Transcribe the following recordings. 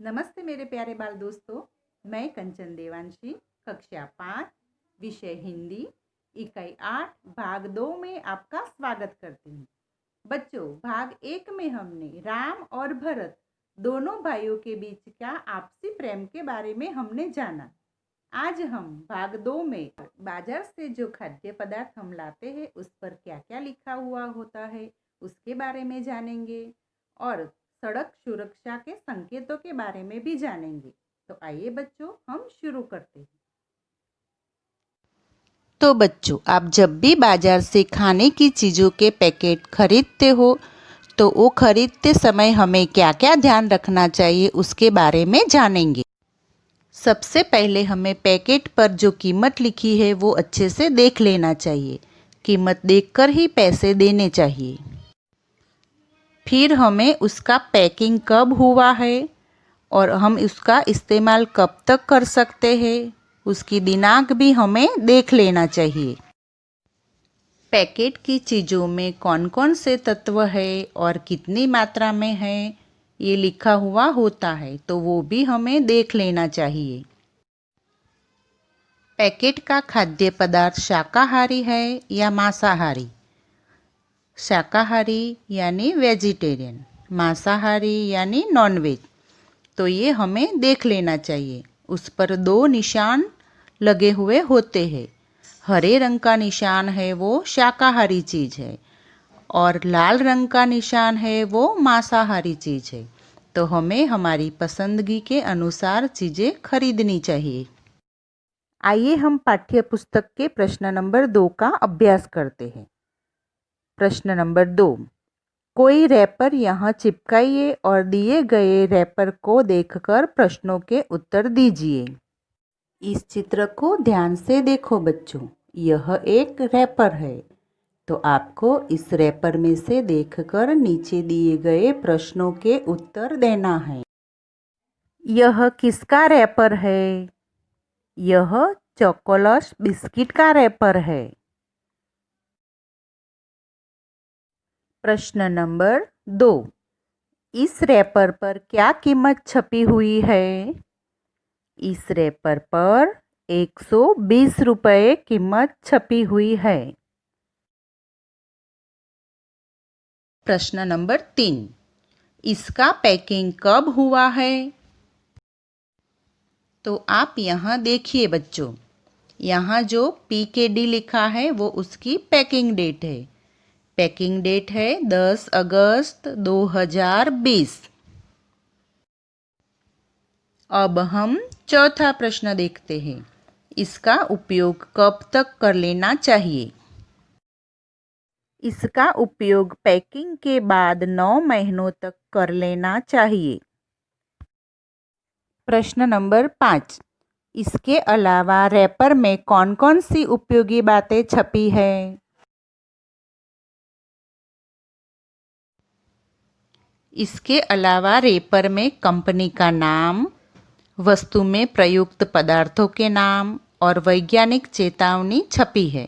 नमस्ते मेरे प्यारे बाल दोस्तों, मैं कंचन देवांशी, कक्षा 5, विषय हिंदी, इकाई 8, भाग 2 में आपका स्वागत करती हूँ। बच्चों, भाग 1 में हमने राम और भरत दोनों भाइयों के बीच का आपसी प्रेम के बारे में हमने जाना। आज हम भाग 2 में बाजार से जो खाद्य पदार्थ हम लाते हैं उस पर क्या क्या लिखा हुआ होता है उसके बारे में जानेंगे और सड़क सुरक्षा के संकेतों के बारे में भी जानेंगे। तो आइए बच्चों, हम शुरू करते हैं। तो बच्चों, आप जब भी बाजार से खाने की चीज़ों के पैकेट खरीदते हो तो वो खरीदते समय हमें क्या क्या ध्यान रखना चाहिए उसके बारे में जानेंगे। सबसे पहले हमें पैकेट पर जो कीमत लिखी है वो अच्छे से देख लेना चाहिए। कीमत देखकर ही पैसे देने चाहिए। फिर हमें उसका पैकिंग कब हुआ है और हम उसका इस्तेमाल कब तक कर सकते हैं उसकी दिनांक भी हमें देख लेना चाहिए। पैकेट की चीज़ों में कौन कौन से तत्व है और कितनी मात्रा में है ये लिखा हुआ होता है, तो वो भी हमें देख लेना चाहिए। पैकेट का खाद्य पदार्थ शाकाहारी है या मांसाहारी। शाकाहारी यानी वेजिटेरियन, मांसाहारी यानी नॉनवेज। तो ये हमें देख लेना चाहिए। उस पर 2 निशान लगे हुए होते हैं। हरे रंग का निशान है वो शाकाहारी चीज़ है और लाल रंग का निशान है वो मांसाहारी चीज़ है। तो हमें हमारी पसंदगी के अनुसार चीज़ें खरीदनी चाहिए। आइए हम पाठ्य पुस्तक के प्रश्न नंबर 2 का अभ्यास करते हैं। प्रश्न नंबर 2, कोई रैपर यहाँ चिपकाइए और दिए गए रैपर को देखकर प्रश्नों के उत्तर दीजिए। इस चित्र को ध्यान से देखो बच्चों, यह एक रैपर है। तो आपको इस रैपर में से देखकर नीचे दिए गए प्रश्नों के उत्तर देना है। यह किसका रैपर है? यह चॉकोलस बिस्किट का रैपर है। प्रश्न नंबर 2, इस रैपर पर क्या कीमत छपी हुई है? इस रैपर पर 120 रुपये कीमत छपी हुई है। प्रश्न नंबर 3, इसका पैकिंग कब हुआ है? तो आप यहाँ देखिए बच्चों, यहाँ जो PKD लिखा है वो उसकी पैकिंग डेट है। पैकिंग डेट है 10 अगस्त 2020। अब हम चौथा प्रश्न देखते हैं। इसका उपयोग कब तक कर लेना चाहिए? इसका उपयोग पैकिंग के बाद 9 महीनों तक कर लेना चाहिए। प्रश्न नंबर 5, इसके अलावा रैपर में कौन कौन सी उपयोगी बातें छपी है? इसके अलावा रैपर में कंपनी का नाम, वस्तु में प्रयुक्त पदार्थों के नाम और वैज्ञानिक चेतावनी छपी है।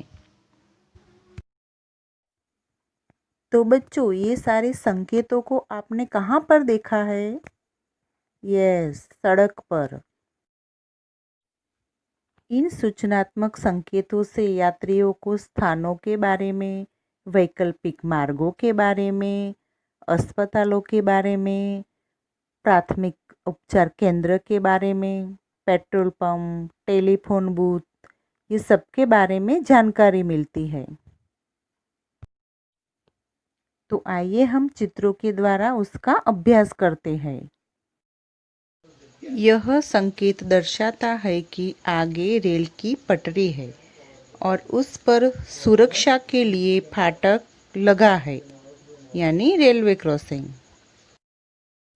तो बच्चों, ये सारे संकेतों को आपने कहाँ पर देखा है? यस, सड़क पर। इन सूचनात्मक संकेतों से यात्रियों को स्थानों के बारे में, वैकल्पिक मार्गों के बारे में, अस्पतालों के बारे में, प्राथमिक उपचार केंद्र के बारे में, पेट्रोल पंप, टेलीफोन बूथ, ये सब के बारे में जानकारी मिलती है। तो आइए हम चित्रों के द्वारा उसका अभ्यास करते हैं। यह संकेत दर्शाता है कि आगे रेल की पटरी है और उस पर सुरक्षा के लिए फाटक लगा है, यानी रेलवे क्रॉसिंग।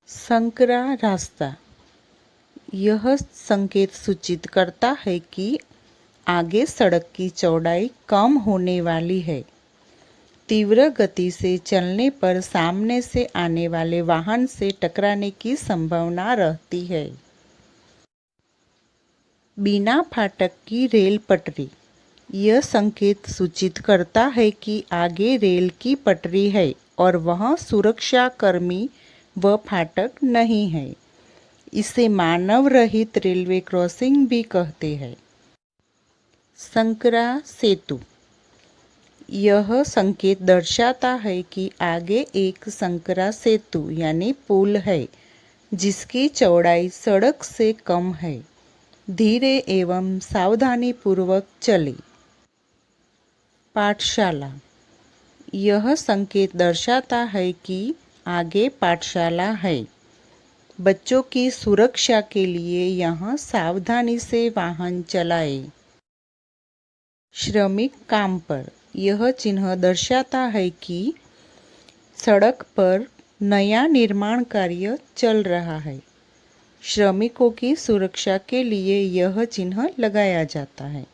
संकरा रास्ता, यह संकेत सूचित करता है कि आगे सड़क की चौड़ाई कम होने वाली है। तीव्र गति से चलने पर सामने से आने वाले वाहन से टकराने की संभावना रहती है। बिना फाटक की रेल पटरी, यह संकेत सूचित करता है कि आगे रेल की पटरी है और वहाँ सुरक्षा कर्मी व फाटक नहीं है। इसे मानव रहित रेलवे क्रॉसिंग भी कहते हैं। संकरा सेतु, यह संकेत दर्शाता है कि आगे एक संकरा सेतु यानी पुल है जिसकी चौड़ाई सड़क से कम है। धीरे एवं सावधानी पूर्वक चले। पाठशाला, यह संकेत दर्शाता है कि आगे पाठशाला है। बच्चों की सुरक्षा के लिए यहाँ सावधानी से वाहन चलाएं। श्रमिक काम पर, यह चिन्ह दर्शाता है कि सड़क पर नया निर्माण कार्य चल रहा है। श्रमिकों की सुरक्षा के लिए यह चिन्ह लगाया जाता है,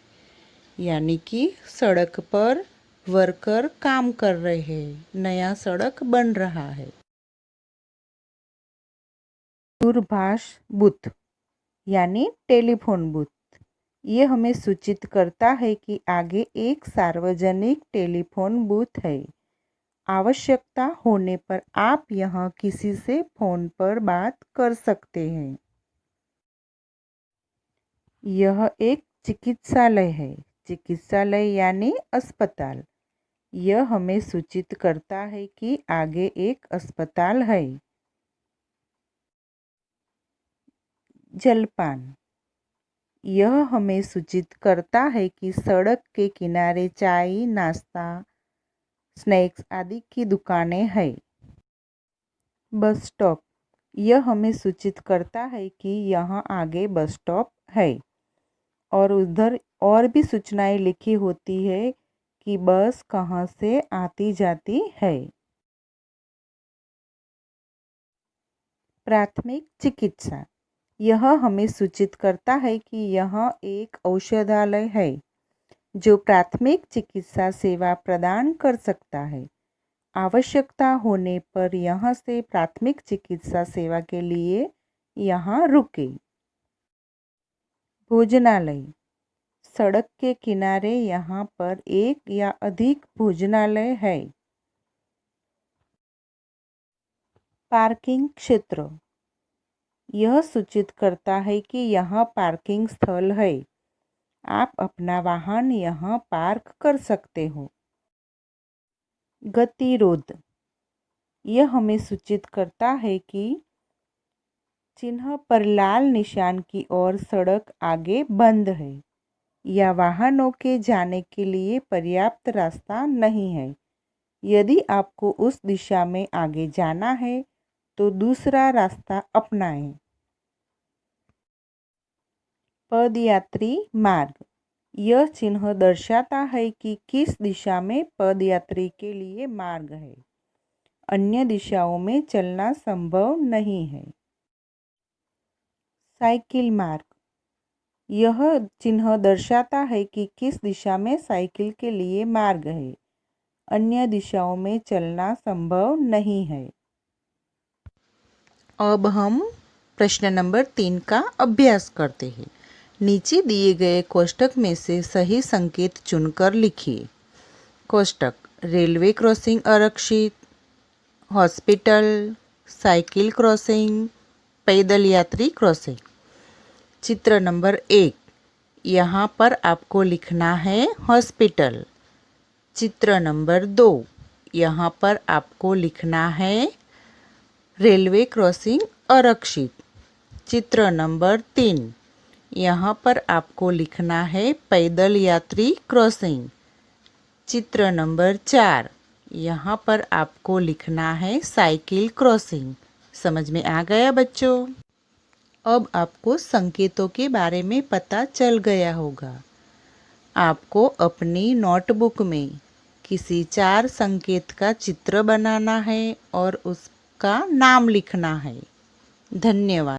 यानी कि सड़क पर वर्कर काम कर रहे हैं, नया सड़क बन रहा है। दूरभाष बूथ यानी टेलीफोन बूथ, ये हमें सूचित करता है कि आगे एक सार्वजनिक टेलीफोन बूथ है। आवश्यकता होने पर आप यहाँ किसी से फोन पर बात कर सकते हैं। यह एक चिकित्सालय है। चिकित्सालय यानी अस्पताल। यह हमें सूचित करता है कि आगे एक अस्पताल है। जलपान, यह हमें सूचित करता है कि सड़क के किनारे चाय, नाश्ता, स्नैक्स आदि की दुकानें हैं। बस स्टॉप, यह हमें सूचित करता है कि यहाँ आगे बस स्टॉप है और उधर और भी सूचनाएं लिखी होती है कि बस कहाँ से आती जाती है। प्राथमिक चिकित्सा, यह हमें सूचित करता है कि यहाँ एक औषधालय है जो प्राथमिक चिकित्सा सेवा प्रदान कर सकता है। आवश्यकता होने पर यहाँ से प्राथमिक चिकित्सा सेवा के लिए यहाँ रुके। भोजनालय, सड़क के किनारे यहाँ पर एक या अधिक भोजनालय है। पार्किंग क्षेत्र, यह सूचित करता है कि यहाँ पार्किंग स्थल है। आप अपना वाहन यहाँ पार्क कर सकते हो। गतिरोध, यह हमें सूचित करता है कि चिन्ह पर लाल निशान की ओर सड़क आगे बंद है या वाहनों के जाने के लिए पर्याप्त रास्ता नहीं है। यदि आपको उस दिशा में आगे जाना है तो दूसरा रास्ता अपनाएं। पदयात्री मार्ग, यह चिन्ह दर्शाता है कि किस दिशा में पदयात्री के लिए मार्ग है। अन्य दिशाओं में चलना संभव नहीं है। साइकिल मार्ग, यह चिन्ह दर्शाता है कि किस दिशा में साइकिल के लिए मार्ग है। अन्य दिशाओं में चलना संभव नहीं है। अब हम प्रश्न नंबर 3 का अभ्यास करते हैं। नीचे दिए गए कोष्टक में से सही संकेत चुनकर लिखिए। कोष्टक, रेलवे क्रॉसिंग आरक्षित, हॉस्पिटल, साइकिल क्रॉसिंग, पैदल यात्री क्रॉसिंग। चित्र नंबर 1, यहाँ पर आपको लिखना है हॉस्पिटल। चित्र नंबर 2, यहाँ पर आपको लिखना है रेलवे क्रॉसिंग आरक्षित। चित्र नंबर 3, यहाँ पर आपको लिखना है पैदल यात्री क्रॉसिंग। चित्र नंबर 4, यहाँ पर आपको लिखना है साइकिल क्रॉसिंग। समझ में आ गया बच्चों? अब आपको संकेतों के बारे में पता चल गया होगा। आपको अपनी नोटबुक में किसी 4 संकेत का चित्र बनाना है और उसका नाम लिखना है। धन्यवाद।